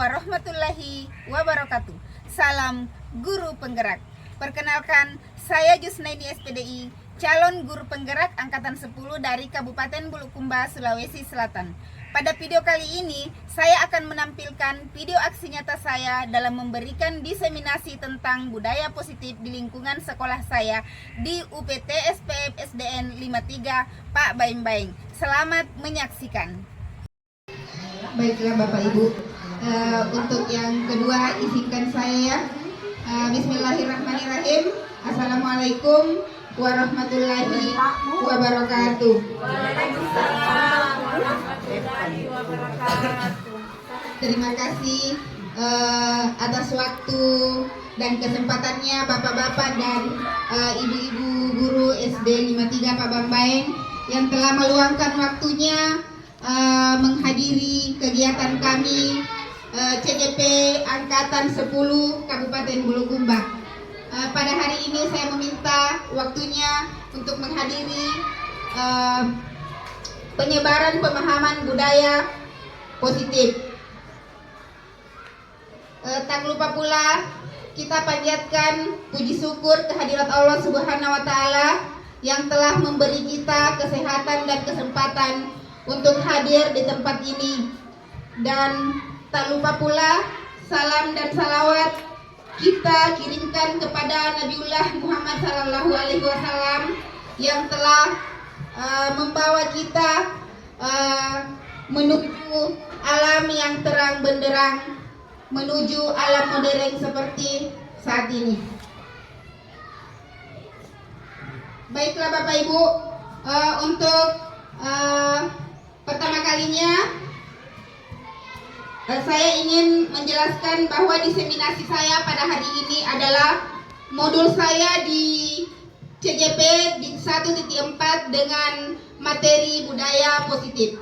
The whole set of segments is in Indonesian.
warahmatullahi wabarakatuh. Salam guru penggerak. Perkenalkan, saya Jusnaidi SPDI, calon guru penggerak angkatan 10 dari Kabupaten Bulukumba, Sulawesi Selatan. Pada video kali ini, saya akan menampilkan video aksi nyata saya dalam memberikan diseminasi tentang budaya positif di lingkungan sekolah saya di UPT SPF SDN 53 Pak Baing-Baing. Selamat menyaksikan. Baiklah Bapak Ibu, untuk yang kedua izinkan saya ya. Bismillahirrahmanirrahim. Assalamualaikum warahmatullahi wabarakatuh. Waalaikumsalam warahmatullahi wabarakatuh. Terima kasih atas waktu dan kesempatannya Bapak-bapak dan ibu-ibu guru SD 53 Pak Baing-Baing yang telah meluangkan waktunya menghadiri kegiatan kami CGP Angkatan 10 Kabupaten Bulukumba. Pada hari ini saya meminta waktunya untuk menghadiri penyebaran pemahaman budaya positif. Tak lupa pula kita panjatkan puji syukur kehadirat Allah Subhanahu wa Ta'ala yang telah memberi kita kesehatan dan kesempatan untuk hadir di tempat ini. Dan tak lupa pula salam dan salawat kita kirimkan kepada Nabiullah Muhammad SAW yang telah membawa kita menuju alam yang terang benderang, menuju alam modern seperti saat ini. Baiklah Bapak Ibu, untuk pertama kalinya saya ingin menjelaskan bahwa diseminasi saya pada hari ini adalah modul saya di CGP di 1.4 dengan materi budaya positif.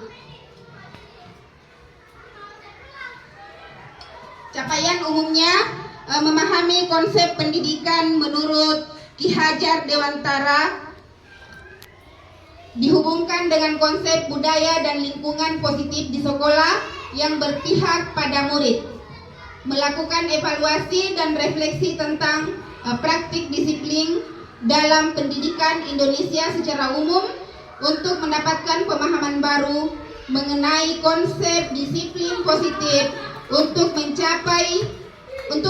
Capaian umumnya memahami konsep pendidikan menurut Ki Hajar Dewantara dihubungkan dengan konsep budaya dan lingkungan positif di sekolah yang berpihak pada murid, melakukan evaluasi dan refleksi tentang praktik disiplin dalam pendidikan Indonesia secara umum untuk mendapatkan pemahaman baru mengenai konsep disiplin positif untuk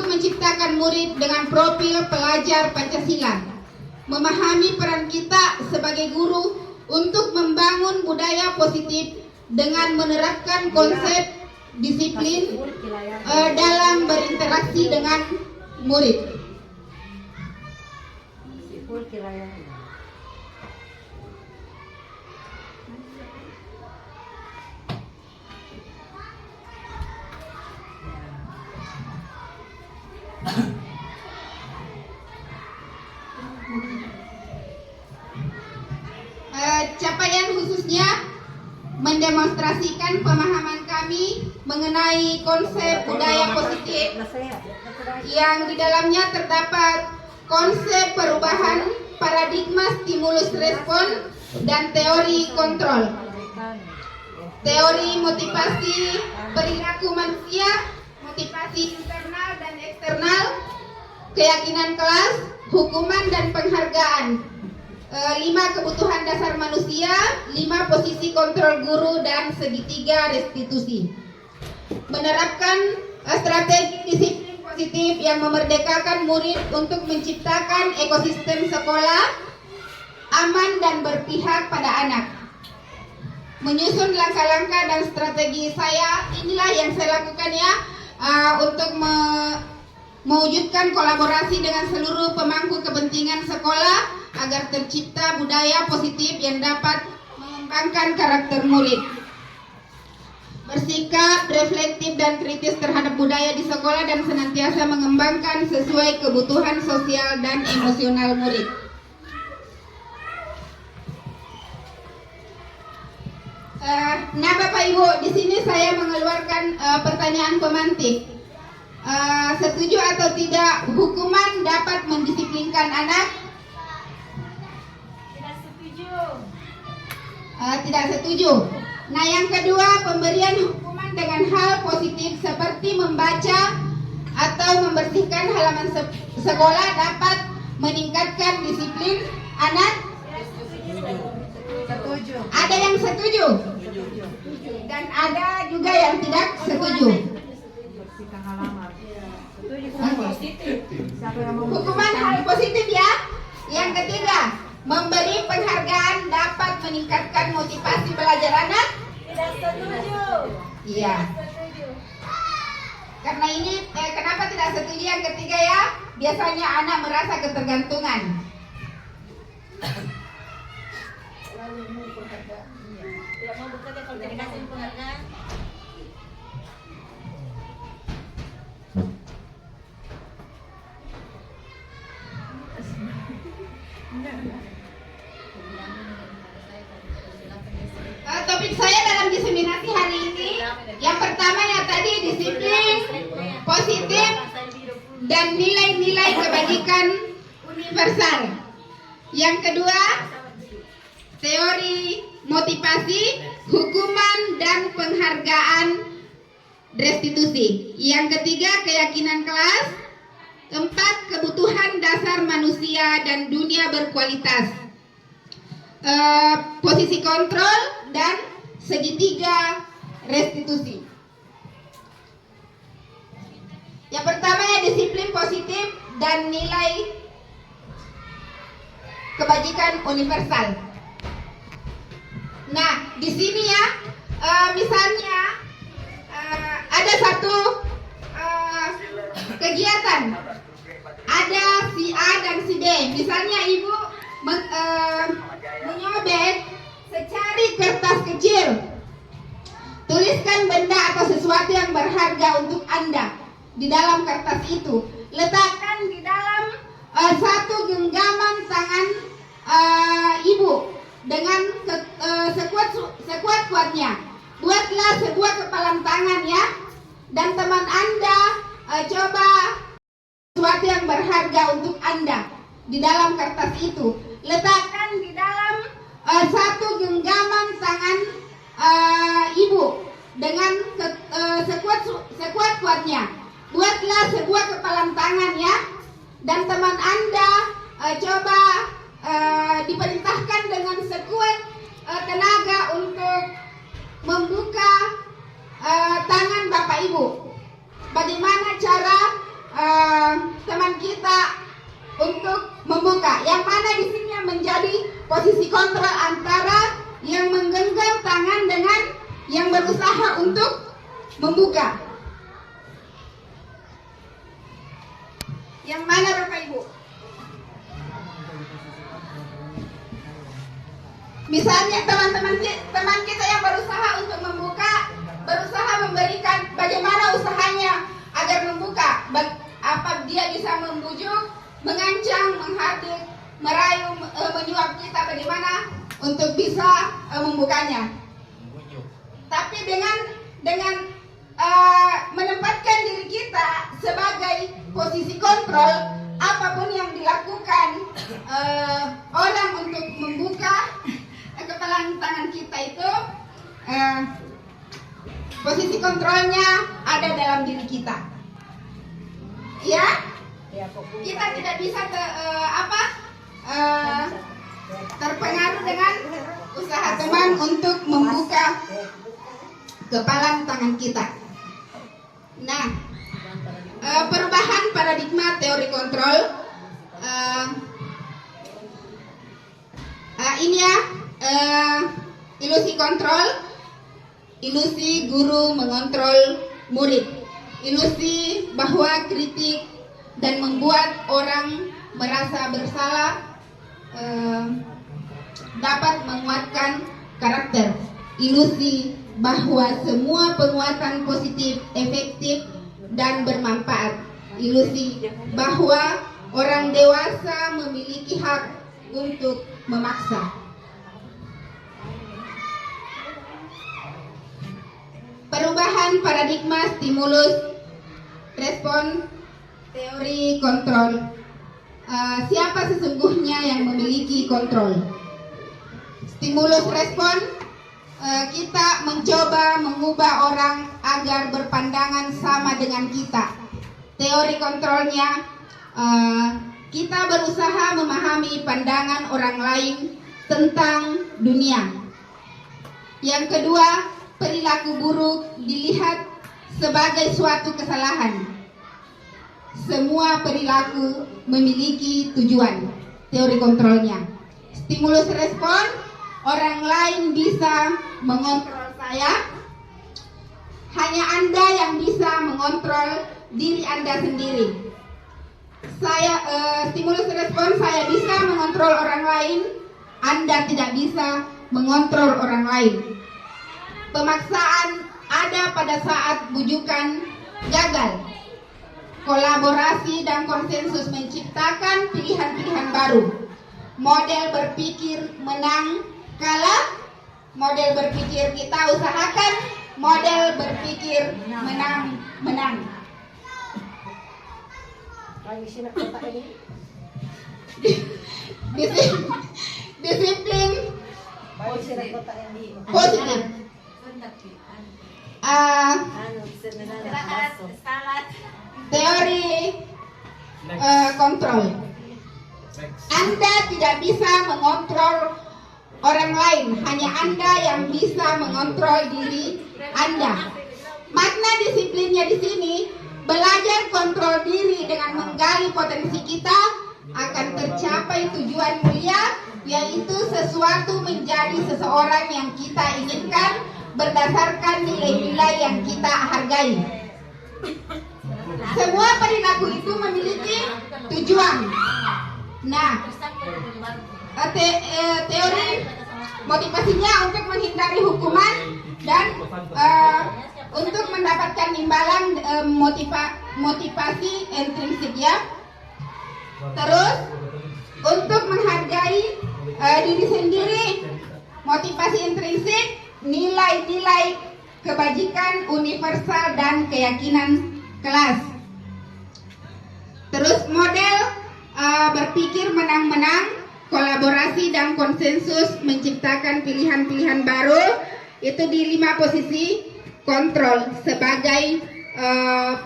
menciptakan murid dengan profil pelajar Pancasila, memahami peran kita sebagai guru untuk membangun budaya positif dengan menerapkan konsep disiplin dalam berinteraksi dengan murid. Capaian khususnya mendemonstrasikan pemahaman kami mengenai konsep budaya positif yang di dalamnya terdapat konsep perubahan paradigma stimulus respon dan teori kontrol, teori motivasi perilaku manusia, motivasi internal dan eksternal, keyakinan kelas, hukuman dan penghargaan, 5 kebutuhan dasar manusia, 5 posisi kontrol guru, dan segitiga restitusi. Menerapkan strategi disiplin positif yang memerdekakan murid untuk menciptakan ekosistem sekolah aman dan berpihak pada anak. Menyusun langkah-langkah dan strategi saya, inilah yang saya lakukan ya, untuk mewujudkan kolaborasi dengan seluruh pemangku kepentingan sekolah agar tercipta budaya positif yang dapat mengembangkan karakter murid. Bersikap reflektif dan kritis terhadap budaya di sekolah dan senantiasa mengembangkan sesuai kebutuhan sosial dan emosional murid. Nah Bapak Ibu, di sini saya mengeluarkan pertanyaan pemantik. Setuju atau tidak hukuman dapat mendisiplinkan anak? Tidak setuju. Nah yang kedua, pemberian hukuman dengan hal positif seperti membaca atau membersihkan halaman sekolah dapat meningkatkan disiplin anak? Setuju. Ada yang setuju dan ada juga yang tidak setuju. Hukuman hal positif ya. Yang ketiga, memberi penghargaan dapat meningkatkan motivasi belajar anak? Tidak setuju. Iya. Karena ini kenapa tidak setuju yang ketiga ya? Biasanya anak merasa ketergantungan. Tidak mau bekerja kalau tidak dikasih penghargaan. Topik saya dalam diseminasi hari ini yang pertama ya tadi disiplin, positif, dan nilai-nilai kebajikan universal. Yang kedua, teori motivasi, hukuman, dan penghargaan restitusi. Yang ketiga, keyakinan kelas. Keempat, kebutuhan dasar manusia dan dunia berkualitas. Posisi kontrol dan segitiga restitusi. Yang pertama ya disiplin positif dan nilai kebajikan universal. Nah, di sini ya, misalnya ada satu kegiatan, ada si A dan si B. Misalnya ibu menyobek secari kertas kecil, tuliskan benda atau sesuatu yang berharga untuk Anda di dalam kertas itu. Letakkan di dalam satu genggaman tangan ibu dengan sekuat-kuatnya. Buatlah sebuah kepalan tangan ya. Dan teman Anda coba sesuatu yang berharga untuk Anda di dalam kertas itu. Letakkan di dalam satu genggaman tangan ibu dengan sekuat-kuatnya. Buatlah sebuah kepalan tangan ya. Dan teman Anda coba diperintahkan dengan sekuat tenaga untuk membuka tangan Bapak Ibu. Bagaimana cara teman kita untuk membuka? Yang mana di sini yang menjadi posisi kontrol antara yang menggenggam tangan dengan yang berusaha untuk membuka? Yang mana Bapak Ibu? Misalnya teman kita yang berusaha untuk membuka, berusaha memberikan bagaimana usahanya agar membuka. Apa dia bisa membujuk, mengancam, menghadik, merayu, menyuap kita bagaimana untuk bisa membukanya. Tapi dengan menempatkan diri kita sebagai posisi kontrol, apapun yang dilakukan orang untuk membuka kepalan tangan kita itu, posisi kontrolnya ada dalam diri kita. Ya, kita tidak bisa terpengaruh dengan usaha teman untuk membuka kepalan tangan kita. Nah, perubahan paradigma teori kontrol ini ya, ilusi kontrol, ilusi guru mengontrol murid, ilusi bahwa kritik dan membuat orang merasa bersalah dapat menguatkan karakter, ilusi bahwa semua penguatan positif efektif dan bermanfaat, ilusi bahwa orang dewasa memiliki hak untuk memaksa. Perubahan paradigma stimulus respon teori kontrol. Siapa sesungguhnya yang memiliki kontrol? Stimulus respon, kita mencoba mengubah mengubah orang agar berpandangan sama dengan kita. Teori kontrolnya, kita berusaha memahami pandangan orang lain tentang dunia. Yang kedua, perilaku buruk dilihat sebagai suatu kesalahan. Semua perilaku memiliki tujuan. Teori kontrolnya, stimulus respon, orang lain bisa mengontrol saya, hanya Anda yang bisa mengontrol diri Anda sendiri. Stimulus respon, saya bisa mengontrol orang lain, Anda tidak bisa mengontrol orang lain. Pemaksaan ada pada saat bujukan gagal. Kolaborasi dan konsensus menciptakan pilihan-pilihan baru. Model berpikir menang kalah, model berpikir kita usahakan, model berpikir menang. Disiplin positif. Teori kontrol. Anda tidak bisa mengontrol orang lain, hanya Anda yang bisa mengontrol diri Anda. Makna disiplinnya di sini, belajar kontrol diri dengan menggali potensi kita akan tercapai tujuan mulia, yaitu sesuatu menjadi seseorang yang kita inginkan berdasarkan nilai-nilai yang kita hargai. Semua perilaku itu memiliki tujuan. Nah, teori motivasinya untuk menghindari hukuman dan untuk mendapatkan imbalan, motivasi intrinsik ya. Terus untuk menghargai diri sendiri, motivasi intrinsik, nilai-nilai kebajikan universal dan keyakinan kelas. Terus model berpikir menang-menang, kolaborasi dan konsensus menciptakan pilihan-pilihan baru, itu di 5 posisi. Kontrol sebagai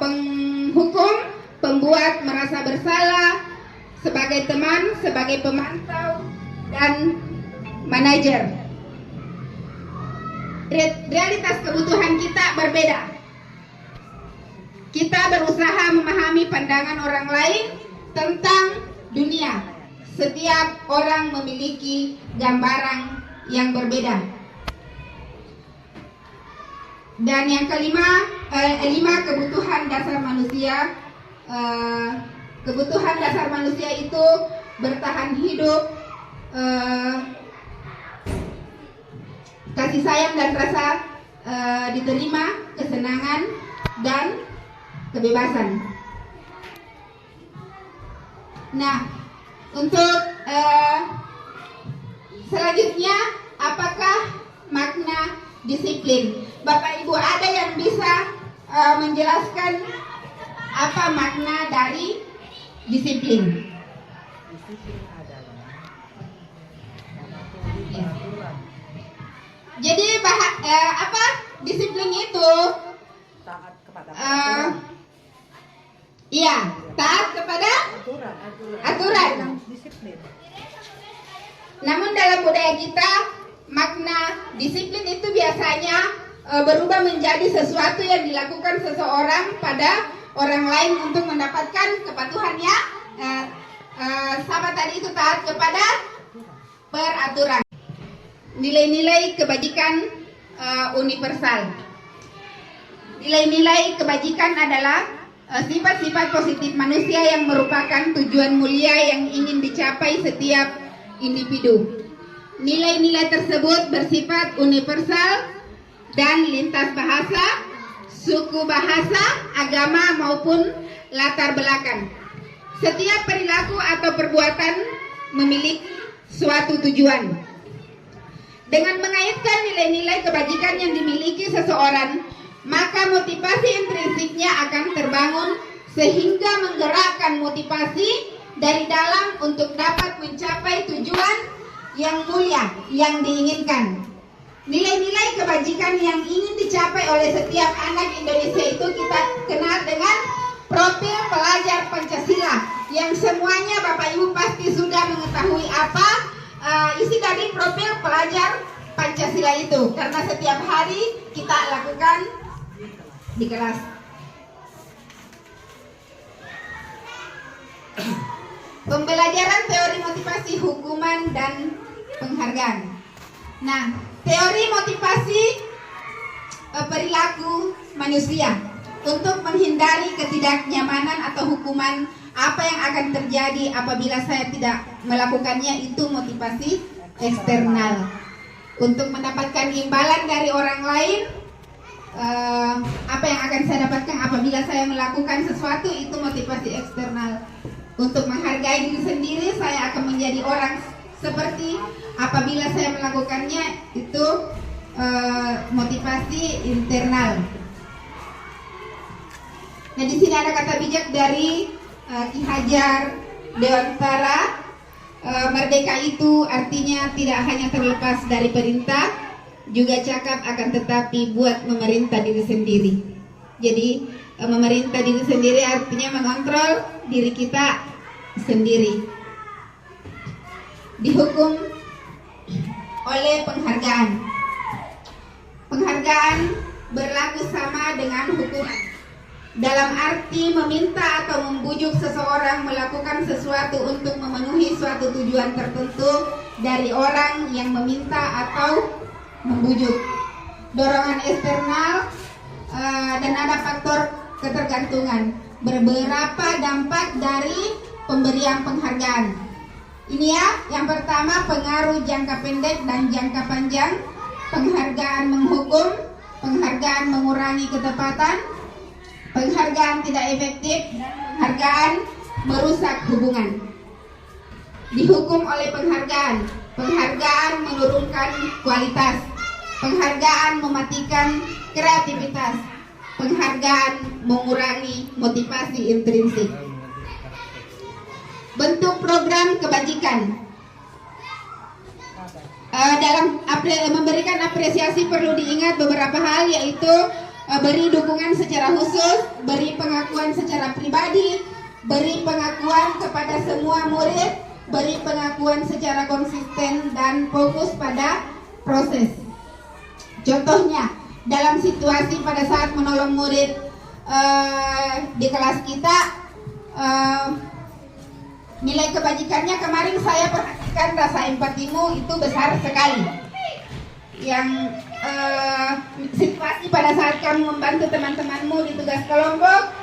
penghukum, pembuat merasa bersalah, sebagai teman, sebagai pemantau, dan manajer. Realitas kebutuhan kita berbeda. Kita berusaha memahami pandangan orang lain tentang dunia. Setiap orang memiliki gambaran yang berbeda. Dan yang kelima, 5 kebutuhan dasar manusia. Kebutuhan dasar manusia itu bertahan hidup, kasih sayang dan rasa diterima, kesenangan dan kebebasan. Nah, untuk selanjutnya, apakah makna disiplin? Bapak Ibu ada yang bisa menjelaskan apa makna dari disiplin? Jadi apa disiplin itu? Taat kepada Iya, taat kepada aturan. disiplin. Namun dalam budaya kita, makna disiplin itu biasanya berubah menjadi sesuatu yang dilakukan seseorang pada orang lain untuk mendapatkan kepatuhannya. Sama tadi itu taat kepada peraturan. Nilai-nilai kebajikan universal. Nilai-nilai kebajikan adalah sifat-sifat positif manusia yang merupakan tujuan mulia yang ingin dicapai setiap individu. Nilai-nilai tersebut bersifat universal dan lintas bahasa, suku bahasa, agama maupun latar belakang. Setiap perilaku atau perbuatan memiliki suatu tujuan. Dengan mengaitkan nilai-nilai kebajikan yang dimiliki seseorang, maka motivasi intrinsiknya akan terbangun sehingga menggerakkan motivasi dari dalam untuk dapat mencapai tujuan yang mulia yang diinginkan. Nilai-nilai kebajikan yang ingin dicapai oleh setiap anak Indonesia itu kita kenal dengan profil pelajar Pancasila, yang semuanya Bapak Ibu pasti sudah mengetahui apa isi dari profil pelajar Pancasila itu, karena setiap hari kita lakukan di kelas. Pembelajaran teori motivasi, hukuman, dan penghargaan. Nah, teori motivasi perilaku manusia untuk menghindari ketidaknyamanan atau hukuman apa yang akan terjadi apabila saya tidak melakukannya, itu motivasi eksternal. Untuk mendapatkan imbalan dari orang lain, apa yang akan saya dapatkan apabila saya melakukan sesuatu, itu motivasi eksternal. Untuk menghargai diri sendiri, saya akan menjadi orang seperti apabila saya melakukannya, itu motivasi internal. Nah, di sini ada kata bijak dari Ki Hajar Dewantara. Merdeka itu artinya tidak hanya terlepas dari perintah, juga cakap akan tetapi buat memerintah diri sendiri. Jadi memerintah diri sendiri artinya mengontrol diri kita sendiri. Dihukum oleh penghargaan. Penghargaan berlaku sama dengan hukuman, dalam arti meminta atau membujuk seseorang melakukan sesuatu untuk memenuhi suatu tujuan tertentu dari orang yang meminta atau membujuk. Dorongan eksternal dan ada faktor ketergantungan. Beberapa dampak dari pemberian penghargaan. Ini ya, yang pertama pengaruh jangka pendek dan jangka panjang. Penghargaan menghukum, penghargaan mengurangi ketepatan, penghargaan tidak efektif, dan penghargaan merusak hubungan. Dihukum oleh penghargaan. Penghargaan menurunkan kualitas. Penghargaan mematikan kreativitas. Penghargaan mengurangi motivasi intrinsik. Bentuk program kebajikan. Dalam memberikan apresiasi perlu diingat beberapa hal, yaitu beri dukungan secara khusus, beri pengakuan secara pribadi, beri pengakuan kepada semua murid, beri pengakuan secara konsisten, dan fokus pada proses. Contohnya, dalam situasi pada saat menolong murid di kelas kita, nilai kebajikannya kemarin saya perhatikan, rasa empatimu itu besar sekali. Yang situasi pada saat kamu membantu teman-temanmu di tugas kelompok,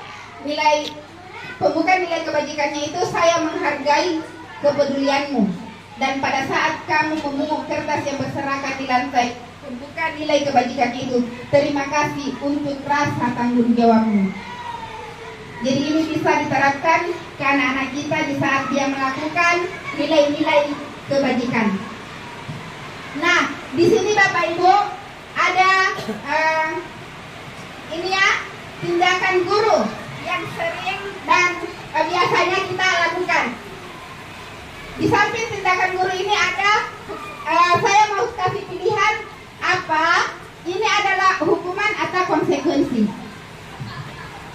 pembukaan nilai kebajikannya itu saya menghargai kepedulianmu. Dan pada saat kamu memungut kertas yang berserakan di lantai, pembukaan nilai kebajikannya itu, terima kasih untuk rasa tanggung jawabmu. Jadi ini bisa diterapkan ke anak-anak kita di saat dia melakukan nilai-nilai kebajikan. Nah, di sini Bapak Ibu ada ini ya, tindakan guru yang sering dan biasanya kita lakukan. Di samping tindakan guru ini ada, saya mau kasih pilihan apa? Ini adalah hukuman atau konsekuensi.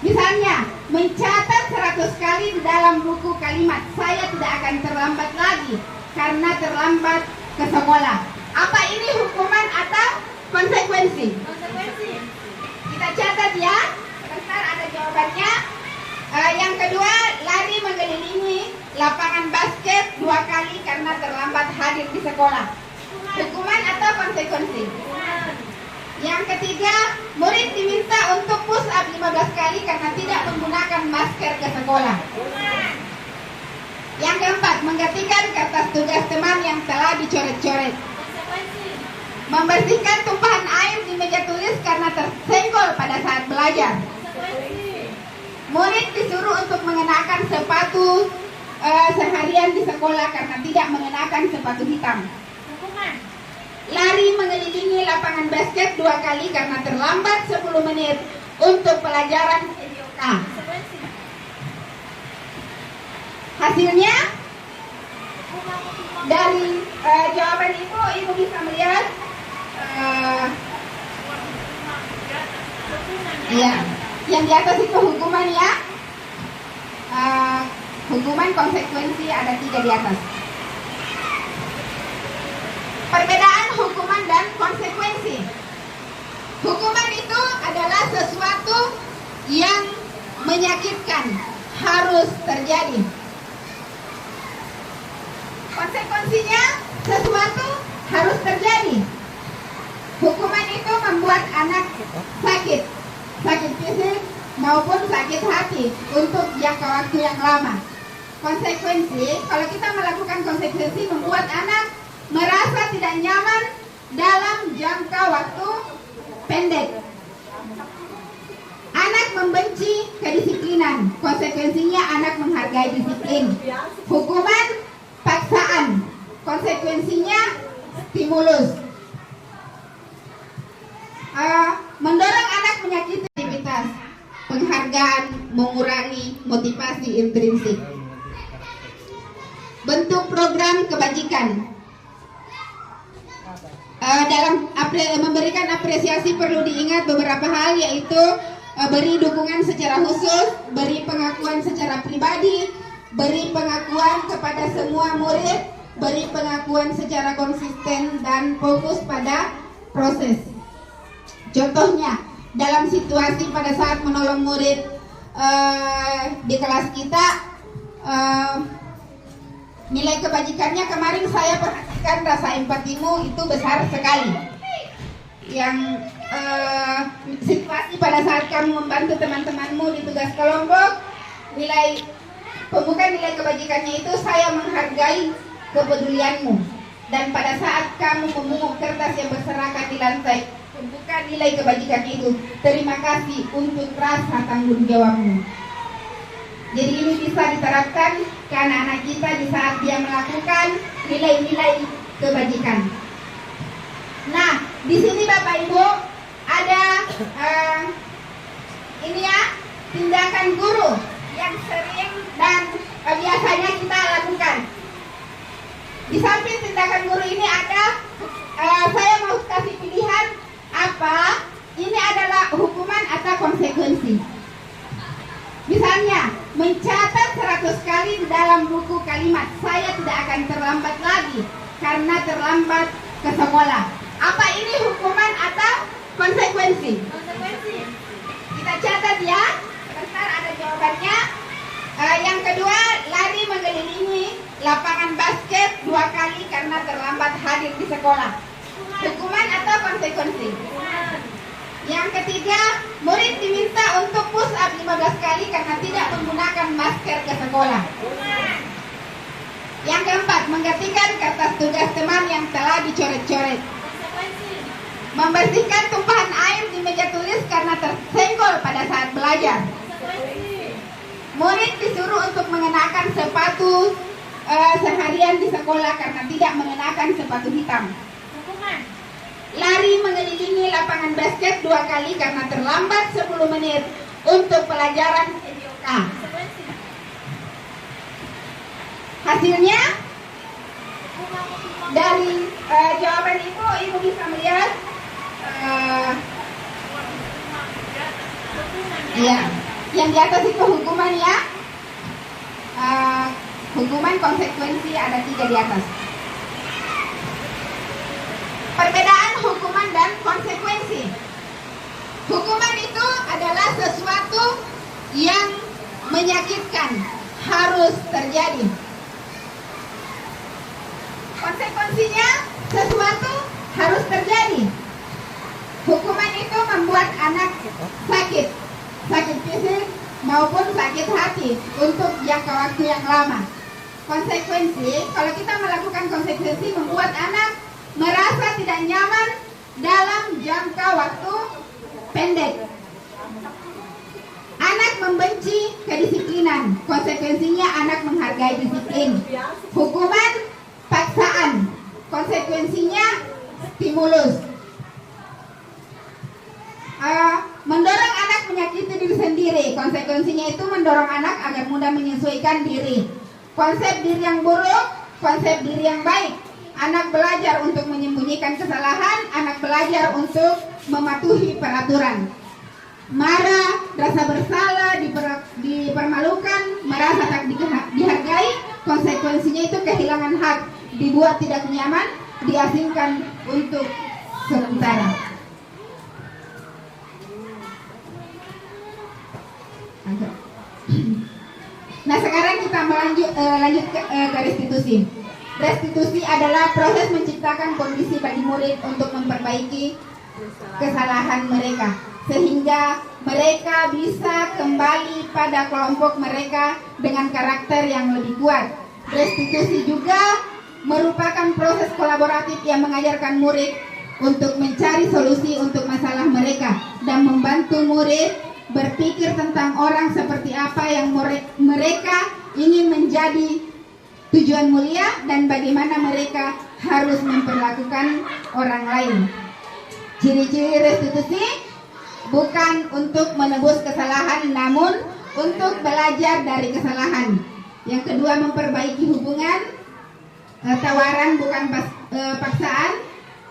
Misalnya, mencatat 100 kali di dalam buku kalimat, saya tidak akan terlambat lagi karena terlambat ke sekolah. Apa ini hukuman atau konsekuensi? Konsekuensi. Kita catat ya. Sebentar ada jawabannya. Yang kedua, lari mengelilingi lapangan basket 2 kali karena terlambat hadir di sekolah. Hukuman atau konsekuensi? Yang ketiga, murid diminta untuk push up 15 kali karena tidak menggunakan masker ke sekolah. Yang keempat, menggantikan kertas tugas teman yang telah dicoret-coret. Membersihkan tumpahan air di meja tulis karena tersenggol pada saat belajar. Murid disuruh untuk mengenakan sepatu seharian di sekolah karena tidak mengenakan sepatu hitam. Lari mengelilingi lapangan basket 2 kali karena terlambat 10 menit untuk pelajaran SMK. Hasilnya dari jawaban Ibu bisa melihat Iya, yang di atas itu hukuman ya. Hukuman konsekuensi ada 3 di atas. Perbedaan hukuman dan konsekuensi. Hukuman itu adalah sesuatu yang menyakitkan, harus terjadi. Konsekuensinya sesuatu harus terjadi. Hukuman itu membuat anak sakit, sakit fisik maupun sakit hati untuk jangka waktu yang lama. Konsekuensi, kalau kita melakukan konsekuensi membuat anak merasa tidak nyaman dalam jangka waktu pendek. Anak membenci kedisiplinan, konsekuensinya anak menghargai disiplin. Hukuman paksaan, konsekuensinya stimulus. Mendorong anak menyakiti aktivitas, penghargaan mengurangi motivasi intrinsik. Bentuk program kebajikan. Dalam memberikan apresiasi perlu diingat beberapa hal, yaitu beri dukungan secara khusus, beri pengakuan secara pribadi, beri pengakuan kepada semua murid, beri pengakuan secara konsisten dan fokus pada proses. Contohnya, dalam situasi pada saat menolong murid di kelas kita, nilai kebajikannya kemarin saya perhatikan, rasa empatimu itu besar sekali. Yang situasi pada saat kamu membantu teman-temanmu di tugas kelompok, pembukaan nilai kebajikannya itu, saya menghargai kepedulianmu. Dan pada saat kamu memungut kertas yang berserakan di lantai, pembukaan nilai kebajikannya itu, terima kasih untuk rasa tanggung jawabmu. Jadi ini bisa diterapkan ke anak-anak kita di saat dia melakukan nilai-nilai kebajikan. Nah, di sini Bapak Ibu ada ini ya, tindakan guru yang sering dan biasanya kita lakukan. Di samping tindakan guru ini ada, saya mau kasih pilihan apa? Ini adalah hukuman atau konsekuensi. Misalnya, mencatat 100 kali di dalam buku kalimat, saya tidak akan terlambat lagi karena terlambat ke sekolah. Apa ini hukuman atau konsekuensi? Konsekuensi. Kita catat ya. Sebentar ada jawabannya. Yang kedua, lari mengelilingi lapangan basket 2 kali karena terlambat hadir di sekolah. Hukuman atau konsekuensi? Yang ketiga, murid diminta untuk push up 15 kali karena tidak menggunakan masker ke sekolah. Yang keempat, menggantikan kertas tugas teman yang telah dicoret-coret. Membersihkan tumpahan air di meja tulis karena tersenggol pada saat belajar. Murid disuruh untuk mengenakan sepatu seharian di sekolah karena tidak mengenakan sepatu hitam. Lari mengelilingi lapangan basket 2 kali karena terlambat 10 menit untuk pelajaran SMK. Hasilnya dari jawaban ibu bisa melihat ya, yang di atas itu hukuman ya. Hukuman konsekuensi ada 3 di atas. Perbedaan hukuman dan konsekuensi. Hukuman itu adalah sesuatu yang menyakitkan, harus terjadi. Konsekuensinya sesuatu harus terjadi. Hukuman itu membuat anak sakit, sakit fisik maupun sakit hati untuk jangka waktu yang lama. Konsekuensi, kalau kita melakukan konsekuensi membuat anak merasa tidak nyaman dalam jangka waktu pendek. Anak membenci kedisiplinan, konsekuensinya anak menghargai disiplin. Hukuman paksaan, konsekuensinya stimulus. Mendorong anak menyakiti diri sendiri, konsekuensinya itu mendorong anak agar mudah menyesuaikan diri. Konsep diri yang buruk, konsep diri yang baik. Anak belajar untuk menyembunyikan kesalahan, anak belajar untuk mematuhi peraturan. marah, rasa bersalah, dipermalukan, merasa tak dihargai, konsekuensinya itu kehilangan hak, dibuat tidak nyaman, diasingkan untuk sementara. Nah, sekarang kita lanjut ke restitusi. Restitusi adalah proses menciptakan kondisi bagi murid untuk memperbaiki kesalahan mereka, sehingga mereka bisa kembali pada kelompok mereka dengan karakter yang lebih kuat. Restitusi juga merupakan proses kolaboratif yang mengajarkan murid untuk mencari solusi untuk masalah mereka dan membantu murid berpikir tentang orang seperti apa yang mereka ingin menjadi tujuan mulia dan bagaimana mereka harus memperlakukan orang lain. Ciri-ciri restitusi bukan untuk menebus kesalahan, namun untuk belajar dari kesalahan. Yang kedua, memperbaiki hubungan, tawaran bukan paksaan.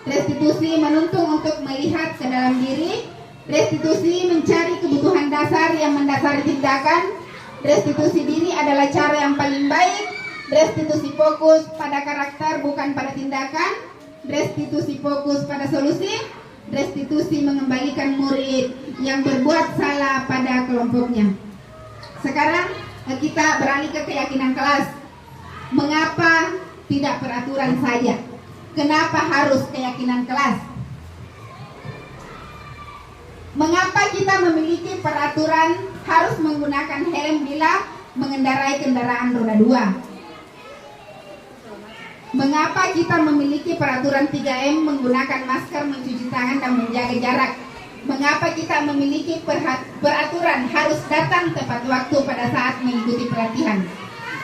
Restitusi menuntun untuk melihat ke dalam diri. Restitusi mencari kebutuhan dasar yang mendasari tindakan. Restitusi diri adalah cara yang paling baik. Restitusi fokus pada karakter bukan pada tindakan. Restitusi fokus pada solusi. Restitusi mengembalikan murid yang berbuat salah pada kelompoknya. Sekarang kita beralih ke keyakinan kelas. Mengapa tidak peraturan saja? Kenapa harus keyakinan kelas? Mengapa kita memiliki peraturan harus menggunakan helm bila mengendarai kendaraan roda 2? Mengapa kita memiliki peraturan 3M menggunakan masker, mencuci tangan, dan menjaga jarak? Mengapa kita memiliki peraturan harus datang tepat waktu pada saat mengikuti pelatihan?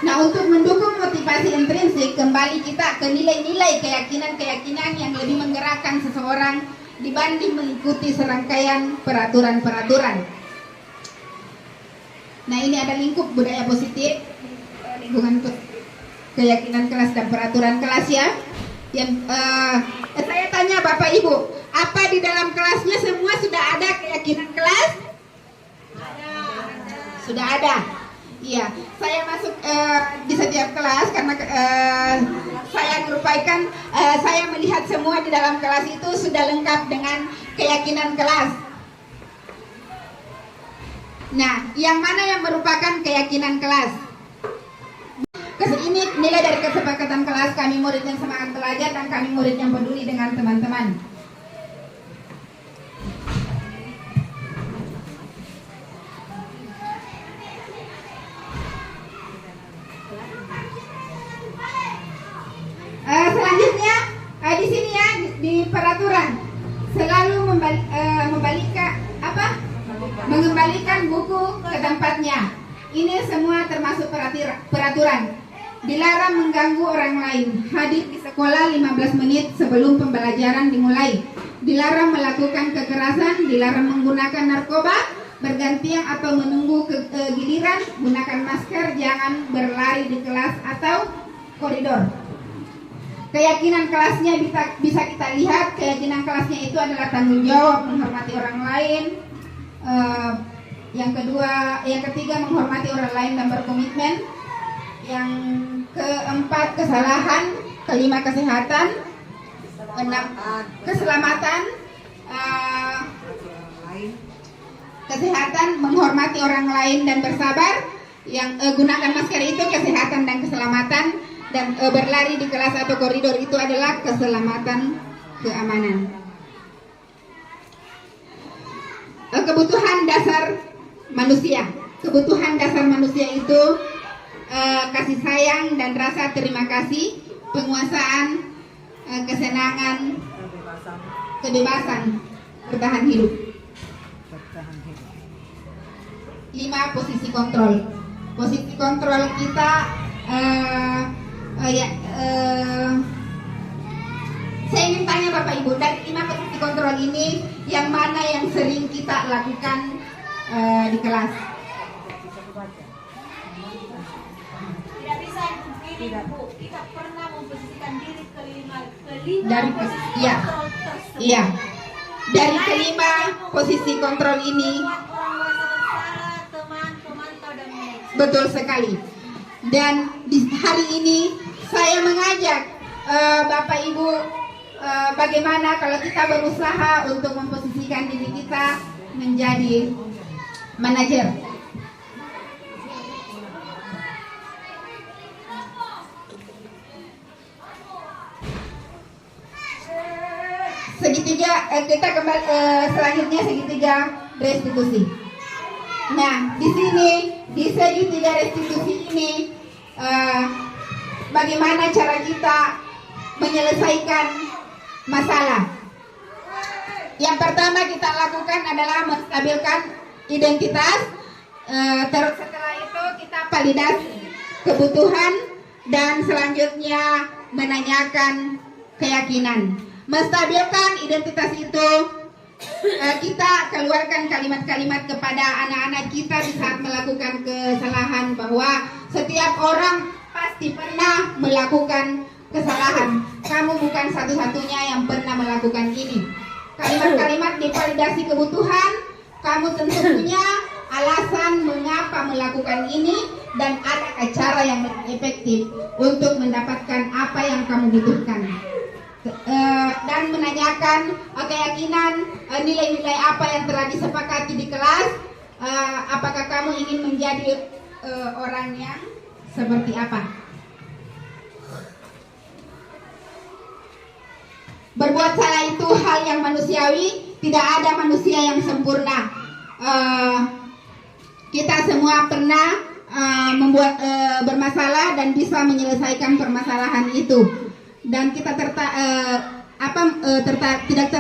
Nah, untuk mendukung motivasi intrinsik, kembali kita ke nilai-nilai keyakinan-keyakinan yang lebih menggerakkan seseorang dibanding mengikuti serangkaian peraturan-peraturan. Nah, ini ada lingkup budaya positif, lingkungan keyakinan kelas dan peraturan kelas ya. Yang saya tanya Bapak Ibu, apa di dalam kelasnya semua sudah ada keyakinan kelas? Sudah ada. Iya, saya masuk di setiap kelas karena saya merupakan saya melihat semua di dalam kelas itu sudah lengkap dengan keyakinan kelas. Nah, yang mana yang merupakan keyakinan kelas? Ini nilai dari kesepakatan kelas, kami murid yang semangat belajar dan kami murid yang peduli dengan teman-teman. Selanjutnya di sini ya di peraturan selalu mengembalikan buku ke tempatnya. Ini semua termasuk peraturan. Dilarang mengganggu orang lain. Hadir di sekolah 15 menit sebelum pembelajaran dimulai. Dilarang melakukan kekerasan. Dilarang menggunakan narkoba. Bergantian atau menunggu giliran. Gunakan masker. Jangan berlari di kelas atau koridor. Keyakinan kelasnya bisa kita lihat. Keyakinan kelasnya itu adalah tanggung jawab, menghormati orang lain. Yang ketiga menghormati orang lain dan berkomitmen. Yang keempat kesalahan, kelima kesehatan, enam keselamatan, kesehatan, menghormati orang lain dan bersabar. Yang gunakan masker itu kesehatan dan keselamatan, dan berlari di kelas atau koridor itu adalah keselamatan, keamanan. Kebutuhan dasar manusia. Kebutuhan dasar manusia itu kasih sayang dan rasa terima kasih, penguasaan, kesenangan, kebebasan, bertahan hidup. 5 posisi kontrol. Posisi kontrol kita saya ingin tanya Bapak Ibu, dari 5 posisi kontrol ini yang mana yang sering kita lakukan di kelas? Tidak bisa diri, Bu. Kita pernah memposisikan diri ke lima Dari posisi iya. kontrol tersebut. Iya. Dari kelima posisi kontrol ini, Orang merasa bersalah, teman, pemantau dan manajer. betul sekali. Dan di hari ini saya mengajak Bapak Ibu, bagaimana kalau kita berusaha untuk memposisikan diri kita menjadi manajer. Segitiga, kita kembali selanjutnya segitiga restitusi. Nah, di sini di segitiga restitusi ini, bagaimana cara kita menyelesaikan masalah? Yang pertama kita lakukan adalah menstabilkan identitas. Terus setelah itu kita validasi kebutuhan dan selanjutnya menanyakan keyakinan. Menstabilkan identitas itu, kita keluarkan kalimat-kalimat kepada anak-anak kita di saat melakukan kesalahan, bahwa setiap orang pasti pernah melakukan kesalahan. Kamu bukan satu-satunya yang pernah melakukan ini. Kalimat-kalimat divalidasi kebutuhan, kamu tentu punya alasan mengapa melakukan ini dan ada cara yang lebih efektif untuk mendapatkan apa yang kamu butuhkan. Dan menanyakan keyakinan, nilai-nilai apa yang telah disepakati di kelas. Apakah kamu ingin menjadi orang yang seperti apa? Berbuat salah itu hal yang manusiawi, tidak ada manusia yang sempurna. Kita semua pernah membuat bermasalah dan bisa menyelesaikan permasalahan itu. Dan kita tidak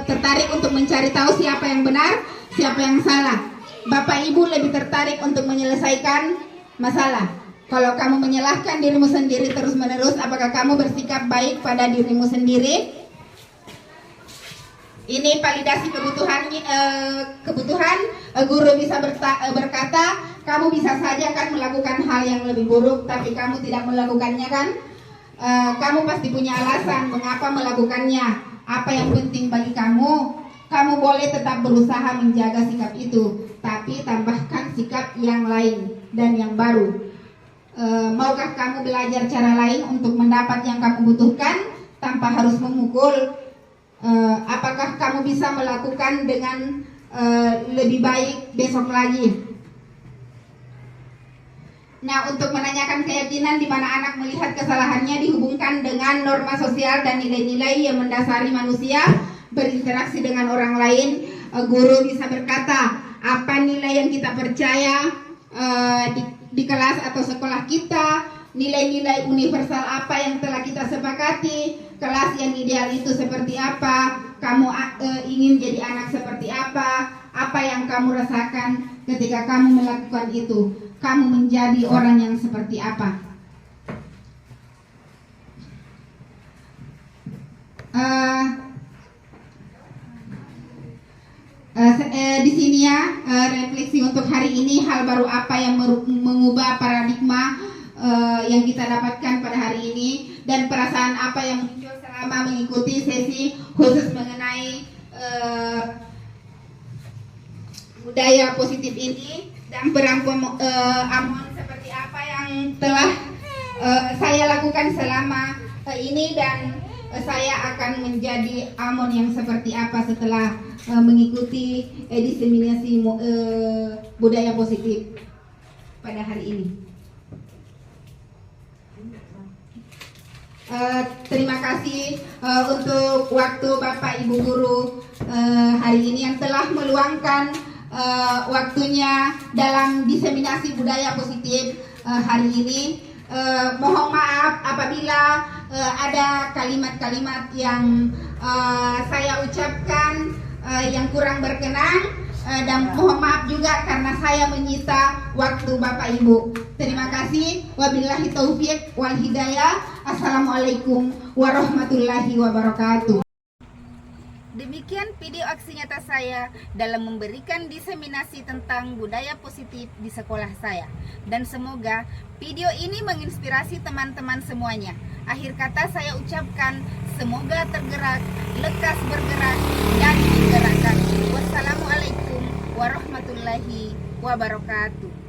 tertarik untuk mencari tahu siapa yang benar, siapa yang salah. Bapak Ibu lebih tertarik untuk menyelesaikan masalah. Kalau kamu menyalahkan dirimu sendiri terus-menerus, apakah kamu bersikap baik pada dirimu sendiri? Ini validasi kebutuhan. Guru bisa berkata, kamu bisa saja kan melakukan hal yang lebih buruk, tapi kamu tidak melakukannya kan? Kamu pasti punya alasan mengapa melakukannya. Apa yang penting bagi kamu? Kamu boleh tetap berusaha menjaga sikap itu, tapi tambahkan sikap yang lain dan yang baru. Maukah kamu belajar cara lain untuk mendapat yang kamu butuhkan tanpa harus memukul? Apakah kamu bisa melakukan dengan lebih baik besok lagi? Nah, untuk menanyakan keyakinan di mana anak melihat kesalahannya dihubungkan dengan norma sosial dan nilai-nilai yang mendasari manusia berinteraksi dengan orang lain. Guru bisa berkata, apa nilai yang kita percaya di kelas atau sekolah kita, nilai-nilai universal apa yang telah kita sepakati, kelas yang ideal itu seperti apa, kamu ingin jadi anak seperti apa yang kamu rasakan ketika kamu melakukan itu, kamu menjadi orang yang seperti apa. Di sini ya, refleksi untuk hari ini, hal baru apa yang mengubah paradigma yang kita dapatkan pada hari ini, dan perasaan apa yang muncul selama mengikuti sesi khusus mengenai budaya positif ini, dan Amon seperti apa yang telah saya lakukan selama ini, dan saya akan menjadi Amon yang seperti apa setelah mengikuti diseminasi budaya positif pada hari ini. Terima kasih untuk waktu Bapak Ibu Guru hari ini yang telah meluangkan waktunya dalam diseminasi budaya positif hari ini. Mohon maaf apabila ada kalimat-kalimat yang saya ucapkan yang kurang berkenan, dan mohon maaf juga karena saya menyita waktu Bapak Ibu. Terima kasih. Wabillahi taufiq wal hidayah. Assalamualaikum warahmatullahi wabarakatuh. Demikian video aksi nyata saya dalam memberikan diseminasi tentang budaya positif di sekolah saya. Dan semoga video ini menginspirasi teman-teman semuanya. Akhir kata saya ucapkan semoga tergerak, lekas bergerak, dan digerakkan. Wassalamualaikum warahmatullahi wabarakatuh.